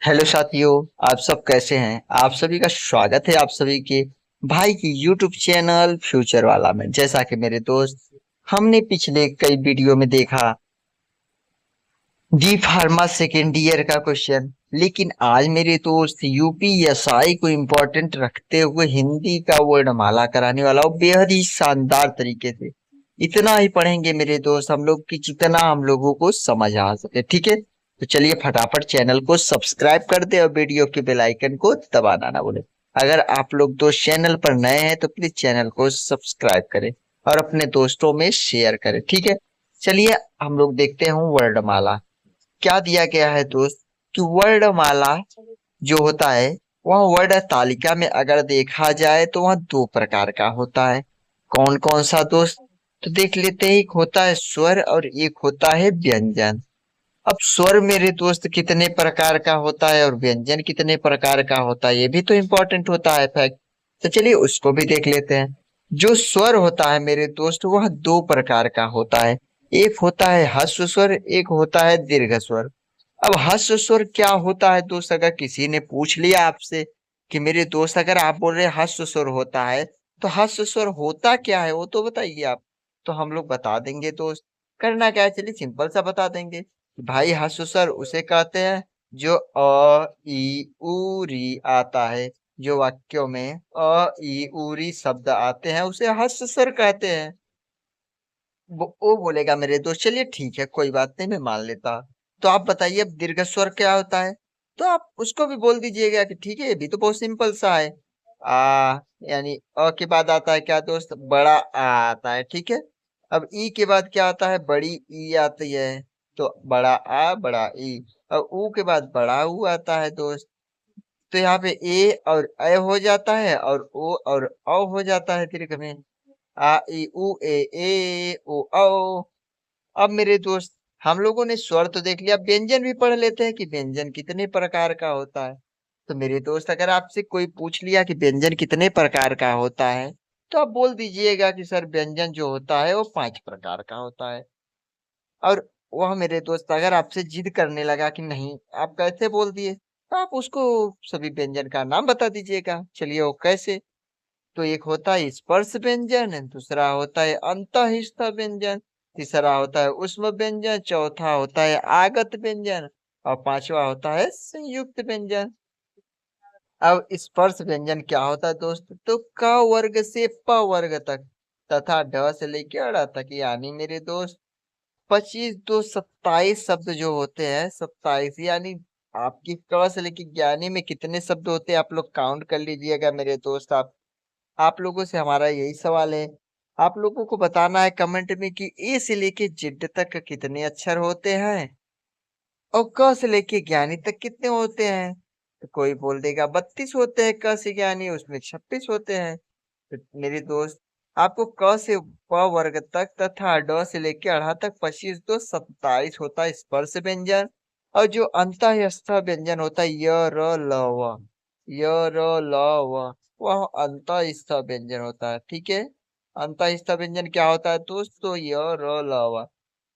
Hello साथियों। आप सब कैसे हैं? आप सभी का स्वागत है आप सभी के भाई की यूट्यूब चैनल फ्यूचर वाला में। जैसा कि मेरे दोस्त, हमने पिछले कई वीडियो में देखा डी फार्मा सेकेंड ईयर का क्वेश्चन, लेकिन आज मेरे दोस्त यूपीएसआई को इम्पोर्टेंट रखते हुए हिंदी का वर्णमाला कराने वाला वो बेहद ही शानदार तरीके से। इतना ही पढ़ेंगे मेरे दोस्त हम लोग कि जितना हम लोगों को समझ आ सके। ठीक है, तो चलिए फटाफट चैनल को सब्सक्राइब कर दे और वीडियो के बेल आइकन को दबाना ना भूले। अगर आप लोग दोस्त चैनल पर नए हैं तो प्लीज चैनल को सब्सक्राइब करें और अपने दोस्तों में शेयर करें। ठीक है, चलिए हम लोग देखते हैं वर्णमाला। क्या दिया गया है दोस्त कि वर्णमाला जो होता है वह वर्ण तालिका में अगर देखा जाए तो वह दो प्रकार का होता है। कौन कौन सा दोस्त? तो देख लेते हैं। एक होता है स्वर और एक होता है व्यंजन। अब स्वर मेरे दोस्त कितने प्रकार का होता है और व्यंजन कितने प्रकार का होता है, ये भी तो इम्पोर्टेंट होता है फैक्ट। तो चलिए उसको भी देख लेते हैं। जो स्वर होता है मेरे दोस्त वह दो प्रकार का होता है। एक होता है ह्रस्व स्वर, एक होता है दीर्घ स्वर। अब ह्रस्व स्वर क्या होता है दोस्त? अगर किसी ने पूछ लिया आपसे कि मेरे दोस्त अगर आप बोल रहे हैं ह्रस्व स्वर होता है तो ह्रस्व स्वर होता क्या है वो तो बताइए आप। तो हम लोग बता देंगे दोस्त। करना क्या है, चलिए सिंपल सा बता देंगे। भाई ह्रस्व स्वर उसे कहते हैं जो अ ई उ री आता है। जो वाक्यों में अ ई उ री शब्द आते हैं उसे ह्रस्व स्वर कहते हैं। वो बोलेगा मेरे दोस्त चलिए ठीक है कोई बात नहीं मैं मान लेता। तो आप बताइए अब दीर्घ स्वर क्या होता है? तो आप उसको भी बोल दीजिएगा कि ठीक है ये भी तो बहुत सिंपल सा है। आ यानी अ के बाद आता है क्या दोस्त? बड़ा आ आता है। ठीक है, अब ई के बाद क्या आता है? बड़ी ई आती है। तो बड़ा आ बड़ा ई। और ऊ के बाद बड़ा ऊ आता है दोस्त। तो यहाँ पे ए और अ हो जाता है और ओ और औ हो जाता है दीर्घ में। आ ई उ ए ओ औ। अब मेरे दोस्त हम लोगों ने स्वर तो देख लिया, व्यंजन भी पढ़ लेते हैं कि व्यंजन कितने प्रकार का होता है। तो मेरे दोस्त अगर आपसे कोई पूछ लिया कि व्यंजन कितने प्रकार का होता है तो आप बोल दीजिएगा कि सर व्यंजन जो होता है वो 5 प्रकार का होता है। और वह मेरे दोस्त अगर आपसे जिद करने लगा कि नहीं आप कैसे बोल दिए तो आप उसको सभी व्यंजन का नाम बता दीजिएगा। चलिए वो कैसे? तो एक होता है स्पर्श व्यंजन, दूसरा होता है अंतःस्थ व्यंजन, तीसरा होता है ऊष्म व्यंजन, चौथा होता है आगत व्यंजन और पांचवा होता है संयुक्त व्यंजन। अब स्पर्श व्यंजन क्या होता है दोस्त? तो क वर्ग से प वर्ग तक तथा ढ से लेकर ड़ तक, यानी मेरे दोस्त 25 दो 27 शब्द जो होते हैं, 27 यानी आपकी क से लेकर ज्ञानी में कितने शब्द होते हैं आप लोग काउंट कर लीजिएगा मेरे दोस्त। आप लोगों से हमारा यही सवाल है, आप लोगों को बताना है कमेंट में कि ए से लेके जेड तक कितने अक्षर होते हैं और क से लेके ज्ञानी तक कितने होते हैं। तो कोई बोल देगा 32 होते हैं, क से ज्ञानी उसमें 26 होते हैं। तो मेरे दोस्त आपको क से प वर्ग तक तथा ड से लेके अढ़ा तक 25 दो 27 होता है स्पर्श व्यंजन। और जो अंतःस्थ व्यंजन होता है य र ल व, य र ल व, वह अंतःस्थ व्यंजन होता है। ठीक है, अंतःस्थ व्यंजन क्या होता है दोस्तों? य र ल व।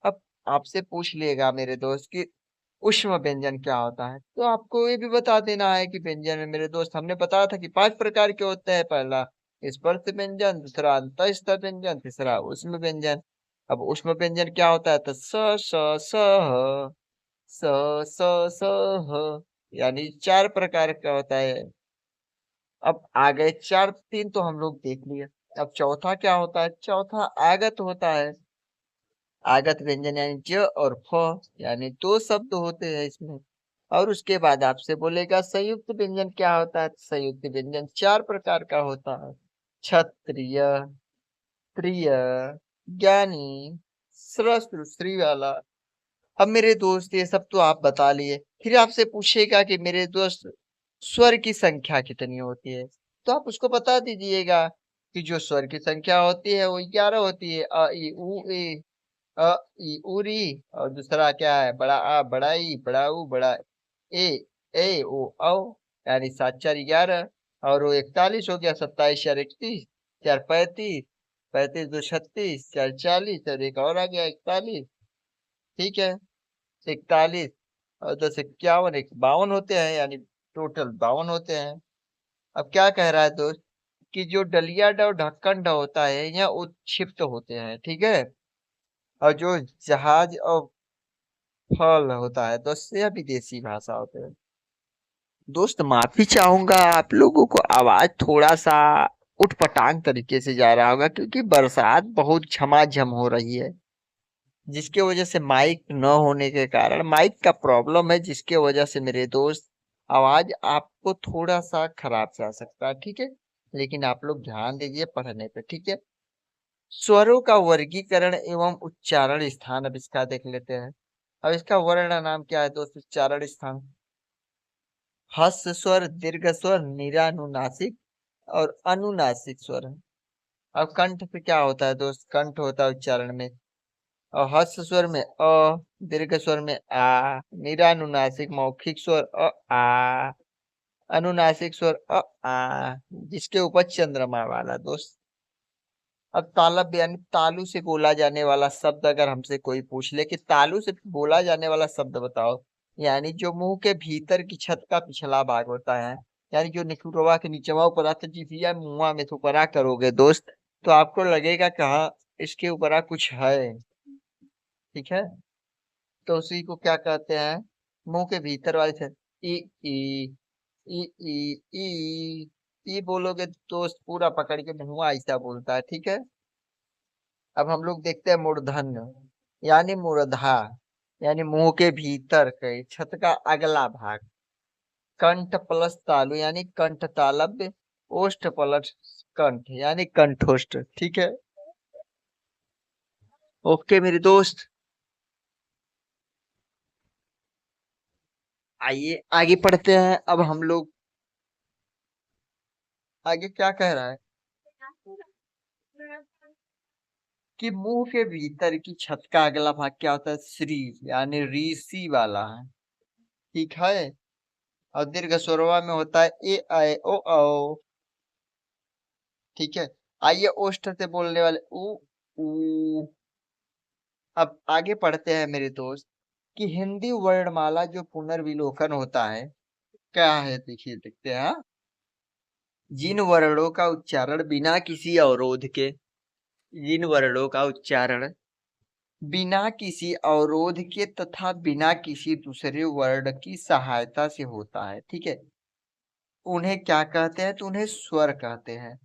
अब आपसे पूछ लिएगा मेरे दोस्त कि ऊष्म व्यंजन क्या होता है तो आपको ये भी बता देना है कि व्यंजन में मेरे दोस्त हमने बताया था कि 5 प्रकार के होते हैं। पहला स्पर्श व्यंजन, दूसरा अंतःस्थ व्यंजन, तीसरा ऊष्म व्यंजन। अब ऊष्म व्यंजन क्या होता है? तो स ह, स स ह, यानी 4 प्रकार का होता है। अब आ गए चार, तीन तो हम लोग देख लिए। अब चौथा क्या होता है? चौथा आगत होता है। आगत व्यंजन यानी ज और फ, यानी दो शब्द होते हैं इसमें। और उसके बाद आपसे बोलेगा संयुक्त व्यंजन क्या होता है? संयुक्त व्यंजन 4 प्रकार का होता है। क्षत्रिय, प्रिय, ज्ञानी, श्रस्त्र श्री वाला। अब मेरे दोस्त ये सब तो आप बता लिए, फिर आपसे पूछेगा कि मेरे दोस्त स्वर की संख्या कितनी होती है? तो आप उसको बता दीजिएगा कि जो स्वर की संख्या होती है वो 11 होती है। अ ई उ ए, अ ई उरी। और दूसरा क्या है? बड़ा आ बड़ा ई बड़ा ऊ बड़ा ए, ए ओ औ, यानी 7 4 11। और वो 41 हो गया, 27 4 31, 4 35, 35 2 36, 4 40 और एक और आ गया 41। ठीक है, 41। और 10 51 52 होते हैं, यानी टोटल 52 होते हैं। अब क्या कह रहा है दोस्त कि जो डलिया ड और ढक्कन ढ होता है यह उत्क्षिप्त होते हैं, ठीक है। और जो जहाज और फल होता है दोस्त यह विदेशी भाषा होते हैं। दोस्त माफी चाहूंगा, आप लोगों को आवाज थोड़ा सा उटपटांग तरीके से जा रहा होगा क्योंकि बरसात बहुत झमाझम हो रही है, जिसके वजह से माइक न होने के कारण माइक का प्रॉब्लम है, जिसके वजह से मेरे दोस्त आवाज आपको थोड़ा सा खराब से आ सकता है, ठीक है। लेकिन आप लोग ध्यान दीजिए पढ़ने पे, ठीक है। स्वरों का वर्गीकरण एवं उच्चारण स्थान, अब इसका देख लेते हैं। अब इसका वर्ण नाम क्या है दोस्त, उच्चारण स्थान। हस्व स्वर, दीर्घ स्वर, निरानुनासिक और अनुनासिक स्वर है। अब कंठ पे क्या होता है दोस्त, कंठ होता है उच्चारण में। और हस्व स्वर में अ, दीर्घ स्वर में आ, निरानुनासिक मौखिक स्वर आ, अनुनासिक स्वर आ, जिसके ऊपर चंद्रमा वाला दोस्त। अब तालब यानी तालू से बोला जाने वाला शब्द, अगर हमसे कोई पूछ ले कि तालू से बोला जाने वाला शब्द बताओ, यानी जो मुंह के भीतर की छत का पिछला भाग होता है, यानी जो निकुड़वा के नीचवा ऊपरा तो जिभिया मुंह में थुपरा करोगे दोस्त, तो आपको लगेगा कहाँ इसके ऊपरा कुछ है, ठीक है। तो उसी को क्या कहते हैं, मुंह के भीतर वाले छत। ई ई ई ई ई बोलोगे दोस्त पूरा पकड़ के मुंह ऐसा बोलता है, ठीक है। अब हम लोग देखते हैं मूर्धन्य, यानी मूर्धा, यानी मुंह के भीतर के छत का अगला भाग। कंठ प्लस तालु यानी कंठ तालव्य। ओष्ठ प्लस कंठ यानी कंठोष्ठ, ठीक है। ओके मेरे दोस्त, आइए आगे पढ़ते हैं। अब हम लोग आगे क्या कह रहा है कि मुंह के भीतर की छत का अगला भाग क्या होता है, शरीर यानी ऋषि वाला है, ठीक है। और दीर्घ स्वरवा में होता है ए आए ओ औ, ठीक है। आइए ओष्ठ से बोलने वाले उ ऊ। अब आगे पढ़ते हैं मेरे दोस्त कि हिंदी वर्णमाला जो पुनर्विलोकन होता है क्या है, देखिए देखते हैं, हाँ? जिन वर्णों का उच्चारण बिना किसी अवरोध के, जिन वर्णों का उच्चारण बिना किसी अवरोध के तथा बिना किसी दूसरे वर्ण की सहायता से होता है, ठीक है, उन्हें क्या कहते हैं, तो उन्हें स्वर कहते हैं।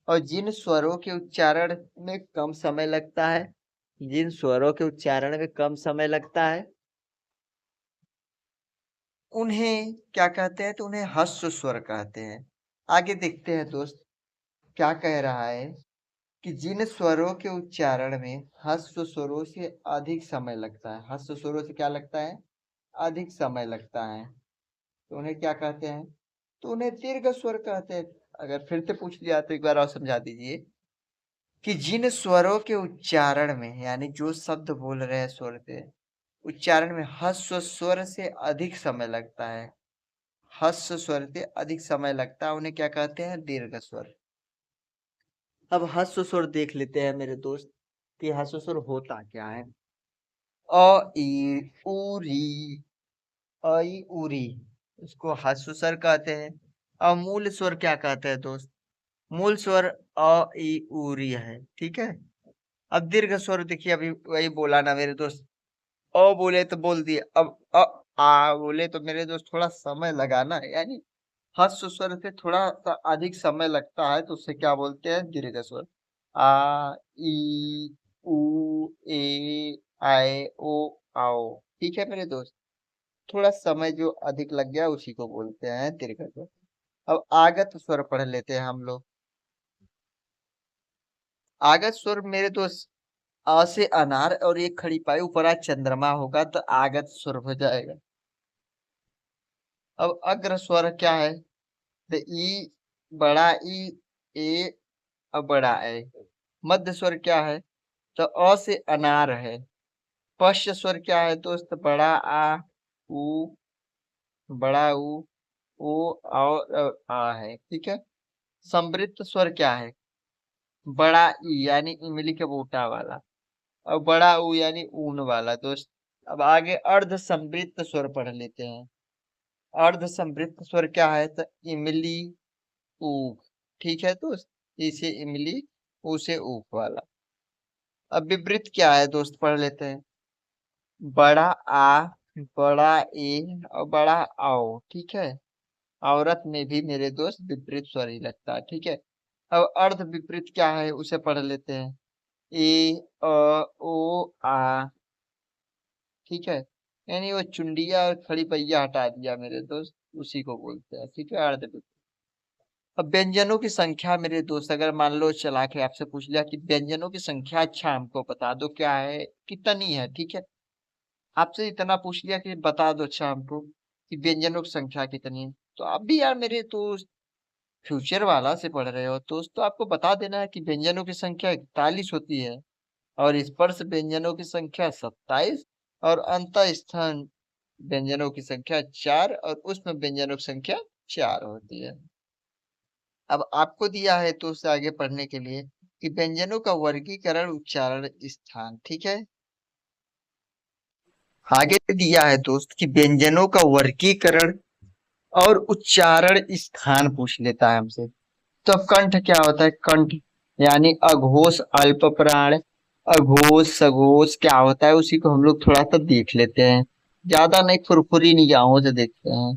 और जिन स्वरों के उच्चारण में कम समय लगता है, जिन स्वरों के उच्चारण में कम समय लगता है उन्हें क्या कहते हैं, तो उन्हें ह्रस्व स्वर कहते हैं। आगे देखते हैं दोस्त क्या कह रहा है कि जिन स्वरों के उच्चारण में ह्रस्व स्वरों से अधिक समय लगता है, ह्रस्व स्वरों से क्या लगता है, अधिक समय लगता है, तो उन्हें क्या कहते हैं, तो उन्हें दीर्घ स्वर कहते हैं। अगर फिर से पूछ लिया तो एक बार और समझा दीजिए कि जिन स्वरों के उच्चारण में, यानी जो शब्द बोल रहे हैं स्वर से, उच्चारण में ह्रस्व स्वर से अधिक समय लगता है, ह्रस्व स्वर से अधिक समय लगता है, उन्हें क्या कहते हैं, दीर्घ स्वर। अब ह्रस्व स्वर देख लेते हैं मेरे दोस्त कि ह्रस्व स्वर होता क्या है। अ ई उ री, अ ई उ री, इसको ह्रस्व स्वर कहते हैं। और मूल स्वर क्या कहते हैं दोस्त, मूल स्वर अ ई उ री है, ठीक है। अब दीर्घ स्वर देखिए, अभी वही बोला ना मेरे दोस्त, अ बोले तो बोल दिए, अब आ बोले तो मेरे दोस्त थोड़ा समय लगा ना, यानी ह्रस्व स्वर से थोड़ा सा अधिक समय लगता है, तो उससे क्या बोलते हैं, दीर्घ स्वर। आ ई उ ए आए ओ आओ, ठीक है मेरे दोस्त, थोड़ा समय जो अधिक लग गया उसी को बोलते हैं दीर्घ स्वर। अब आगत स्वर पढ़ लेते हैं हम लोग। आगत स्वर मेरे दोस्त अ से अनार और एक खड़ी पाई ऊपर आ चंद्रमा होगा तो आगत स्वर हो जाएगा। अब अग्र स्वर क्या है, तो ई, बड़ा ई, ए और बड़ा ए। मध्य स्वर क्या है, तो अ से अनार है। पश्च स्वर क्या है दोस्त, बड़ा आ, उ, बड़ा ओ और आ है, ठीक है। समृद्ध स्वर क्या है, बड़ा ई यानी इमली के बूटा वाला, और बड़ा ऊ यानी ऊन वाला दोस्त। अब आगे अर्ध संवृत्त स्वर पढ़ लेते हैं। अर्ध संवृत्त स्वर क्या है? तो इमली, ऊख। ठीक है दोस्त, इसे इमली, उसे ऊख वाला। अब विपरीत क्या है दोस्त, पढ़ लेते हैं। बड़ा आ, बड़ा ए और बड़ा आओ। ठीक है, औरत में भी मेरे दोस्त विपरीत स्वर ही लगता है। ठीक है, अब अर्ध विपरीत क्या है उसे पढ़ लेते हैं। ए, ओ, आ। ठीक है, यानी वो चुंडिया और खड़ी पहिया हटा दिया मेरे दोस्त, उसी को बोलते हैं। ठीक है, अर्ध विपरीत। अब व्यंजनों की संख्या मेरे दोस्त, अगर मान लो चला के आपसे पूछ लिया कि व्यंजनों की संख्या अच्छा हमको बता दो, क्या है, कितनी है। ठीक है, आपसे इतना पूछ लिया कि बता दो अच्छा हमको कि व्यंजनों की संख्या कितनी है, तो आप भी यार मेरे दोस्त फ्यूचर वाला से पढ़ रहे हो दोस्त, तो आपको बता देना है कि व्यंजनों की संख्या 41 होती है, और स्पर्श व्यंजनों की संख्या 27, और अंत स्थान व्यंजनों की संख्या 4, और उसमें व्यंजनों की संख्या 4 होती है। अब आपको दिया है तो उससे आगे पढ़ने के लिए कि व्यंजनों का वर्गीकरण, उच्चारण, स्थान। ठीक है, आगे दिया है दोस्त कि व्यंजनों का वर्गीकरण और उच्चारण, स्थान पूछ लेता है हमसे। तो अब कंठ क्या होता है? कंठ यानी अघोष, अल्प प्राण। अघोष सघोष क्या होता है उसी को हम लोग थोड़ा सा देख लेते हैं, ज्यादा नहीं, फुरफुरी निगाहों से देखते हैं।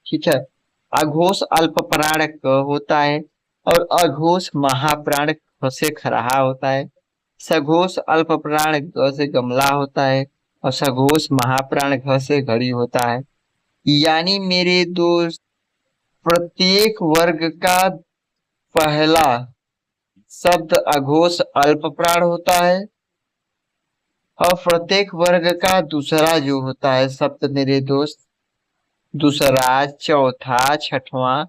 ठीक है, अघोष अल्प प्राण क होता है, और अघोष महाप्राण ख से खरहा होता है। सघोष अल्प प्राण ग से गमला होता है, और सघोष महाप्राण घ से घड़ी होता है। यानी मेरे दोस्त प्रत्येक वर्ग का पहला शब्द अघोष अल्प प्राण होता है, और प्रत्येक वर्ग का दूसरा जो होता है शब्द मेरे दोस्त, दूसरा, चौथा, छठवां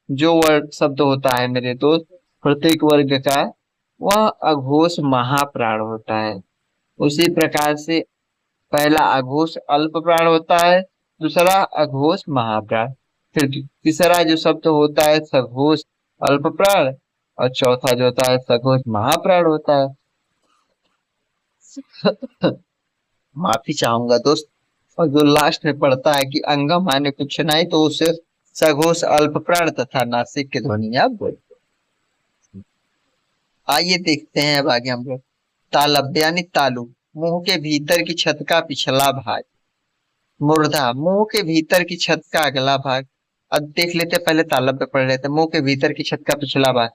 जो वर्ग शब्द होता है मेरे दोस्त प्रत्येक वर्ग का, वह अघोष महाप्राण होता है। उसी प्रकार से पहला अघोष अल्प प्राण होता है, दूसरा अघोष महाप्राण, फिर तीसरा जो शब्द होता है सघोष अल्प प्राण, और चौथा जो होता है सघोष महाप्राण होता है। माफी चाहूंगा दोस्त। और जो लास्ट में पड़ता है कि अंगम माने कुछ नहीं, तो उसे सघोष अल्प प्राण तथा नासिक की ध्वनि आप बोलते हैं। आइए देखते हैं अब आगे हम लोग। तालव्य यानी तालु, मुंह के भीतर की छत का पिछला भाग। मुर्धा, मुंह के भीतर की छत का अगला भाग। अब देख लेते हैं, पहले तालव्य पढ़ लेते हैं। मुंह के भीतर की छत का पिछला भाग।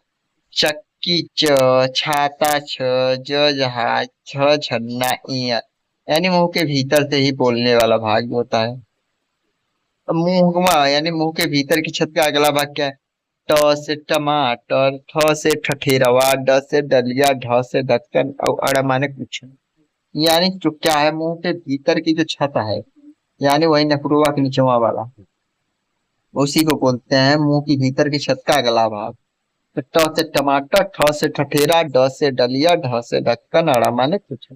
चक्की च, छाता छ, ज जहाज, छ झरना इ, यानी मुंह के भीतर से ही बोलने वाला भाग होता है। अब मुंहवा यानी मुंह के भीतर की छत का अगला भाग क्या है? ट से टमाटर, ठ से ठठेरवा, ड से डलिया, ढ से ढक्कन, और अड़ माने कुछ। यानी जो क्या है, मुंह के भीतर की जो छत है, यानी वही नकरुआ के निचवा वाला, उसी को बोलते हैं मुंह की भीतर की छत का अगला भाग। तो ट से टमाटर, ठ से ठठेरा, ड से डलिया, ढ से ढक्कन, अड़ा माने कुछ।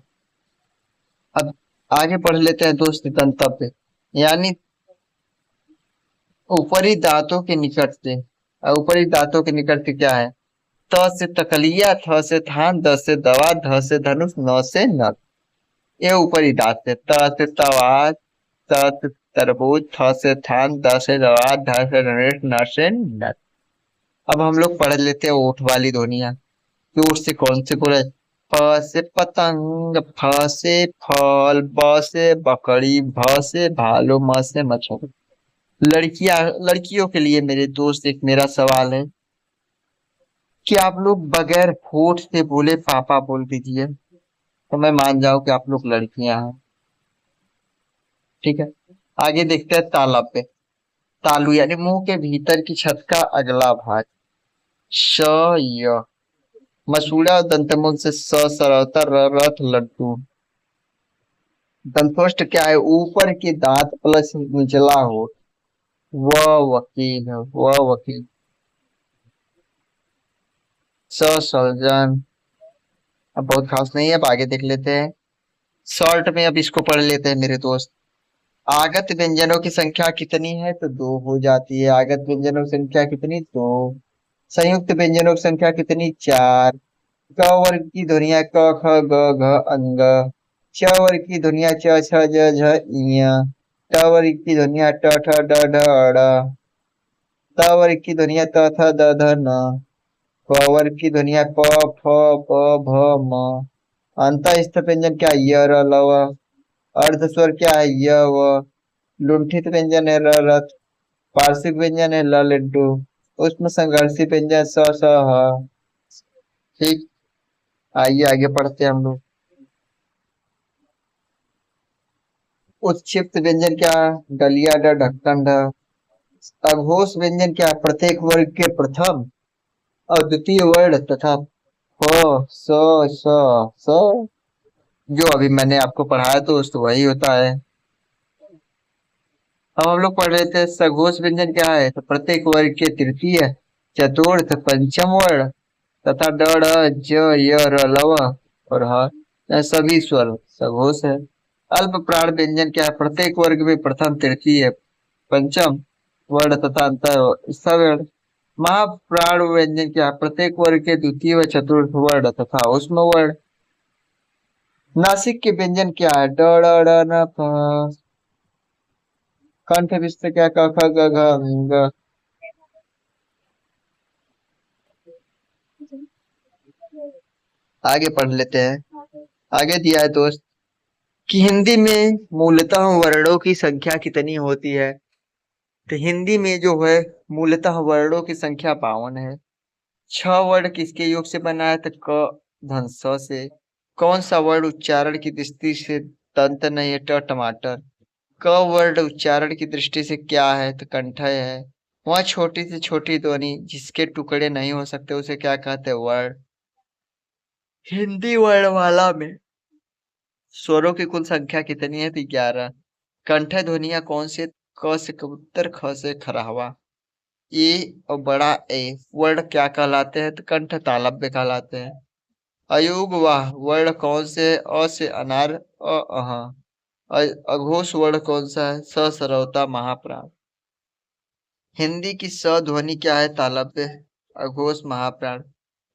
अब आगे पढ़ लेते हैं दोस्त दंतव्य, यानी ऊपरी दांतों के निकट से। ऊपरी दांतों के निकट से क्या है? त से तकलिया, थ से थान, द से दवा, ध से धनुष, न से नथ। ये ऊपरी दांत से। त से तवा, त से तरबूज, थ से थान, द से दवा, ध से धनुष, न से नथ। अब हम लोग पढ़ लेते हैं ओठ वाली ध्वनियां कि ओठ से कौन से बोले। प से पतंग, फ से फल, ब से बकरी, भ से भालू, म से मछली। लड़कियां, लड़कियों के लिए मेरे दोस्त एक मेरा सवाल है कि आप लोग बगैर होठ से बोले पापा बोल दीजिए, तो मैं मान जाऊं कि आप लोग लड़कियां हैं। ठीक है, आगे देखते हैं ताला पे। तालू यानी मुंह के भीतर की छत का अगला भाग। श, य। मसूड़ा और दंतमुख से स सरवता, र रथ लड्डू। दंतोष्ट क्या है? ऊपर के दांत प्लस निचला होठ। व वकील है, व वकील। स सलजन, अब बहुत खास नहीं है, अब आगे देख लेते हैं। शॉर्ट में अब इसको पढ़ लेते हैं मेरे दोस्त। आगत व्यंजनों की संख्या कितनी है? तो दो हो जाती है। आगत व्यंजनों की संख्या कितनी? दो। संयुक्त व्यंजनों की संख्या कितनी? चार। क वर्ग की ध्वनियां क ख ग घ अंग। चवर की दुनिया च छ ज झ इया, टावर की दुनिया ट ठ ड ढ ड़, तावर की दुनिया त थ द ध न, पवर की दुनिया प फ ब भ म, अंतःस्थ व्यंजन क्या है? य र ल व, अर्ध स्वर क्या है? य व, लुंठित व्यंजन है र रथ, पार्श्विक व्यंजन है ल लड्डू, उसमें संघर्षी व्यंजन स स ह। ठीक, आइए आगे पढ़ते हैं हम लोग। उत्क्षिप्त व्यंजन क्या है? डलिया ड ढक्कन ढ। अघोष व्यंजन क्या है? प्रत्येक वर्ग के प्रथम और द्वितीय वर्ण तथा प स स स, जो अभी मैंने आपको पढ़ाया दोस्त वही होता है। अब हम लोग पढ़ रहे थे सघोष व्यंजन क्या है? तो प्रत्येक वर्ग के तृतीय, चतुर्थ, पंचम वर्ण तथा ड ढ ज य र ल व और ह, यह सभी स्वर सघोष है। अल्प प्राण व्यंजन क्या है? प्रत्येक वर्ग में प्रथम, तृतीय, पंचम वर्ण तथा अंत वर्ण। महाप्राण व्यंजन क्या है? प्रत्येक वर्ग के द्वितीय व चतुर्थ वर्ण तथा उसमें वर्ण। नासिक के व्यंजन क्या है? ड ड ड न प। कंठ विस्तार क्या? क ख ग घ ng। आगे पढ़ लेते हैं। आगे दिया है दोस्त कि हिंदी में मूलतः वर्णों की संख्या कितनी होती है? तो हिंदी में जो है मूलतः वर्णों की संख्या 52 है। 6 वर्ण किसके योग से बना है? तो क धन स से। कौन सा वर्ण उच्चारण की दृष्टि से दंत नहीं है? टमाटर। क वर्ण उच्चारण की दृष्टि से क्या है? तो कंठय है। वह छोटी से छोटी ध्वनि जिसके टुकड़े नहीं हो सकते उसे क्या कहते हैं? वर्ण। हिंदी वर्णमाला में स्वरों की कुल संख्या कितनी है? तो 11। कंठ ध्वनियां कौन से? क से कबूतर, ख से खरावा। ए और बड़ा ए वर्ण क्या कहलाते हैं? तो कंठ तालव्य कहलाते हैं। अयुग वाह वर्ण कौन से? अ से अनार, अह। अघोष वर्ण कौन सा है? स सरवता महाप्राण। हिंदी की स ध्वनि क्या है? तालव्य। अघोष महाप्राण।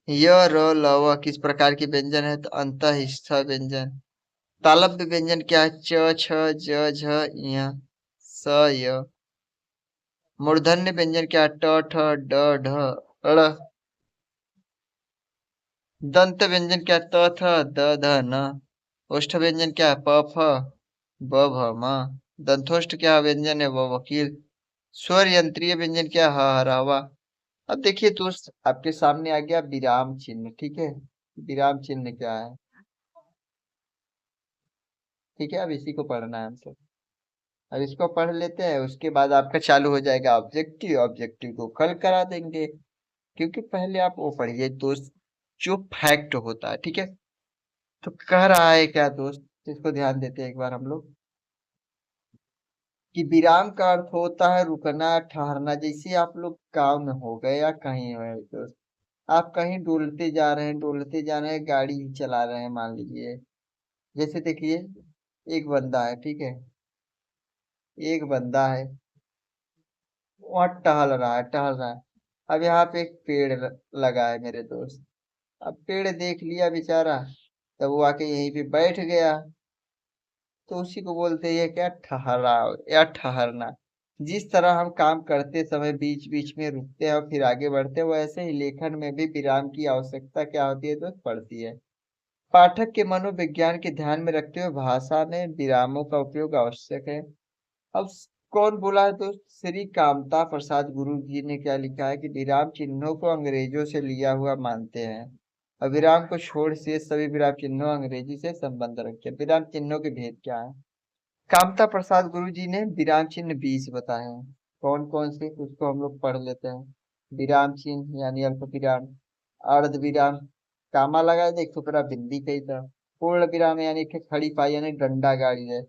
य र ल व किस प्रकार की व्यंजन है? तो अंतःस्थ व्यंजन। तालव्य व्यंजन क्या है? च छ ज झ ञ स य। मूर्धन्य व्यंजन क्या है? ट ठ ड ढ ड़। दंत व्यंजन क्या है? त थ द ध न। ओष्ठ व्यंजन क्या है? प फ ब भ म। दंतोष्ठ क्या व्यंजन है? व वकील। स्वर यंत्रीय व्यंजन क्या है? ह हरावा। अब देखिए दोस्त आपके सामने आ गया विराम चिन्ह। ठीक है, विराम चिन्ह क्या है? ठीक है, अब इसी को पढ़ना है हमको। अब इसको पढ़ लेते हैं, उसके बाद आपका चालू हो जाएगा ऑब्जेक्टिव। ऑब्जेक्टिव को कल करा देंगे, क्योंकि पहले आप वो पढ़िए दोस्त जो फैक्ट होता है। ठीक है, तो कह रहा है क्या दोस्त, इसको ध्यान देते हैं एक बार हम लोग कि विराम का अर्थ होता है रुकना, ठहरना। जैसे आप लोग काम में हो गए या कहीं हो दोस्त, आप कहीं डोलते जा रहे हैं, डोलते जा रहे हैं, गाड़ी ही चला रहे हैं मान लीजिए। जैसे देखिए एक बंदा है, ठीक है, एक बंदा है वहाँ टहल रहा है, टहल रहा है। अब यहाँ पे एक पेड़ लगा है मेरे दोस्त। अब पेड़ देख लिया बेचारा, तब वो आके यहीं पे बैठ गया। तो उसी को बोलते हैं ये क्या? ठहराव या ठहरना। जिस तरह हम काम करते समय बीच बीच में रुकते हैं और फिर आगे बढ़ते हैं, वैसे ही लेखन में भी विराम की आवश्यकता क्या होती है दोस्त? पड़ती है। पाठक के मनोविज्ञान के ध्यान में रखते हुए भाषा में विरामों का उपयोग आवश्यक है। अब कौन बोला है दोस्त? श्री कामता प्रसाद गुरु जी ने क्या लिखा है कि विराम चिन्हों को अंग्रेजों से लिया हुआ मानते हैं। और विराम को छोड़ से सभी विराम चिन्हों अंग्रेजी से संबंध रखते हैं। विराम चिन्हों के भेद क्या है? कामता प्रसाद गुरु जी ने विराम चिन्ह 20 बताए हैं। कौन कौन से, उसको हम लोग पढ़ लेते हैं। विराम चिन्ह यानी अल्प विराम, अर्ध विराम, कामा लगा दे, एक टुकड़ा बिंदी कही था। पूर्ण विराम यानी कि खड़ी पाई यानी डंडा गाड़ी है।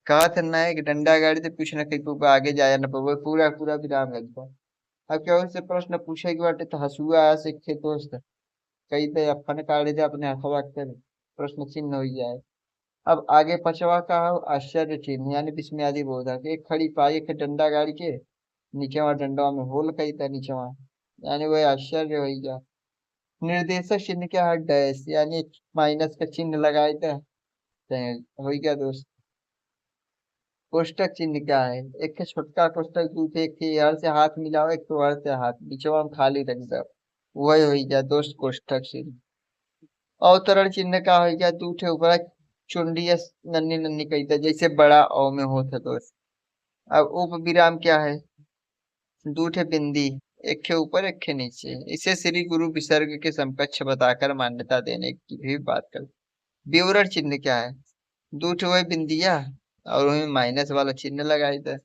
कहा था ना एक डंडा गाड़ी से पूछना कहीं को आगे जाया ना पवे, पूरा पूरा विराम लगता। अब क्या उससे प्रश्न पूछे के बाटे तो हसुआ सीखे दोस्त, कई तो अपन काढ़े दे अपने हथवा कर प्रश्न चिन्ह हो जाए। अब आगे पचवा का हो आश्चर्य चिन्ह यानी विस्मयादि बोधक, एक खड़ी पाई एक डंडा गाड़ी के, नीचवा डंडवा में होल कही था नीचवा, यानी वह आश्चर्य हो ही जा। निर्देशक चिन्ह क्या है? डैश यानी माइनस का चिन्ह लगाए थे। हो गया दोस्त। कोष्टक चिन्ह क्या है? एक के छोटका कोष्टक टूटे, एक के हर से हाथ मिलाओ, एक तो हर से हाथ बीचवा में खाली रख दो, वही हो गया दोस्त कोष्टक चिन्ह। अवतरण चिन्ह का हो गया, दू ठे ऊपर चुंडी या नन्नी नन्नी कही था, जैसे बड़ा ओ में हो था दोस्त। अब उप विराम क्या है? दू ठे बिंदी, एक के ऊपर एक के नीचे, इसे श्री गुरु विसर्ग के समकक्ष बताकर मान्यता देने की भी बात कर। विवरण चिन्ह क्या है? दू ठे वही बिंदिया और वही माइनस वाला चिन्ह लगाई था।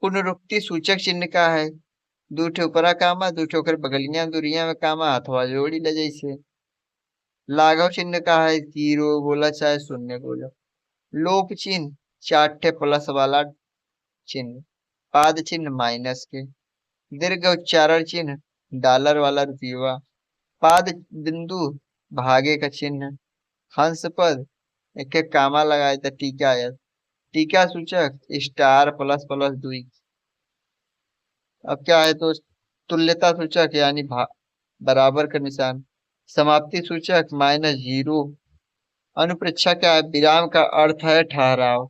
पुनरुक्ति सूचक चिन्ह का है? दू ठे ऊपरा कामा, दू ठे ओकर बगलियां दुरियां में कामा अथवा जोड़ी ले जैसे। लाघव चिन्ह का है? जीरो बोला चाहे शून्य बोला। लोप चिन्ह, चार ठे प्लस वाला चिन्ह। पाद चिन्ह माइनस के। दीर्घ उच्चारण चिन्ह, डॉलर वाला रुपया। पाद बिंदु, भागे का चिन्ह। हंस पद, एक एक कामा लगाए था टीका आया। टीका सूचक स्टार प्लस प्लस दुई। अब क्या है तो तुल्यता सूचक यानी बराबर का निशान। समाप्ति सूचक माइनस जीरो। अनुप्रेक्षा क्या है? विराम का अर्थ है ठहराव।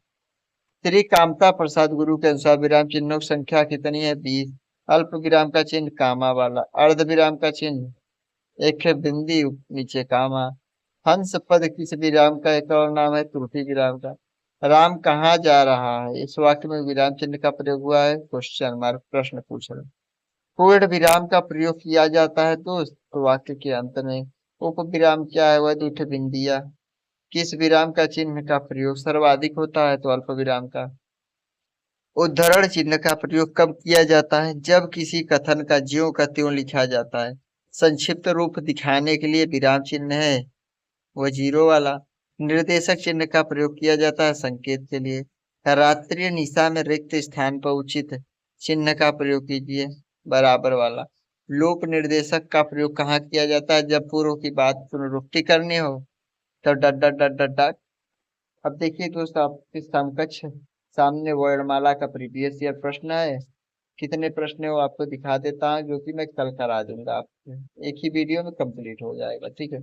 श्री कामता प्रसाद गुरु के अनुसार विराम चिन्हों की संख्या कितनी है? 20। अल्प विराम का चिन्ह कामा वाला, अर्ध विराम का चिन्ह एक है बिंदी नीचे कामा। हंस पद किस विराम का एक और नाम है? त्रुटि विराम का। राम कहाँ जा रहा है? इस वाक्य में विराम चिन्ह का प्रयोग हुआ है? क्वेश्चन मार्क, प्रश्न पूछ रहे। पूर्ण विराम का प्रयोग किया जाता है दोस्त तो वाक्य के अंत में। उप विराम क्या है? वह दूठे बिंदिया। किस विराम का चिन्ह का प्रयोग सर्वाधिक होता है? तो अल्प विराम का। उद्धरण चिन्ह का प्रयोग कब किया जाता है? जब किसी कथन का ज्यों का त्यों लिखा जाता है। संक्षिप्त रूप दिखाने के लिए विराम चिन्ह है वो जीरो वाला। निर्देशक चिन्ह का प्रयोग किया जाता है संकेत के लिए। रात्रि निशा में रिक्त स्थान पर उचित चिन्ह का प्रयोग कीजिए, बराबर वाला। लोप निर्देशक का प्रयोग कहाँ किया जाता है? जब पूर्व की बात पुनरुक्ति करनी हो तो डट डट डट डट डट। अब देखिए दोस्त, आपके समकक्ष सामने वर्णमाला का प्रीवियस ईयर प्रश्न है। कितने प्रश्न है वो आपको दिखा देता हूँ, जो कि मैं कल करा दूंगा आपको, एक ही वीडियो में कंप्लीट हो जाएगा, ठीक है।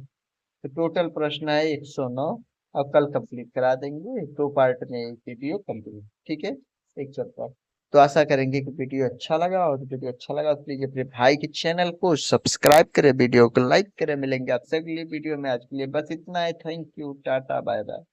तो टोटल प्रश्न है 109। अब कल कंप्लीट करा देंगे, 2 पार्ट में एक वीडियो कंप्लीट, ठीक है। एक चैप्टर। तो आशा करेंगे कि वीडियो अच्छा लगा, और वीडियो अच्छा लगा तो प्लीज अपने भाई के चैनल को सब्सक्राइब करें, वीडियो को लाइक करें। मिलेंगे आपसे अगली वीडियो में, आज के लिए बस इतना है। Thank you, tata bye bye.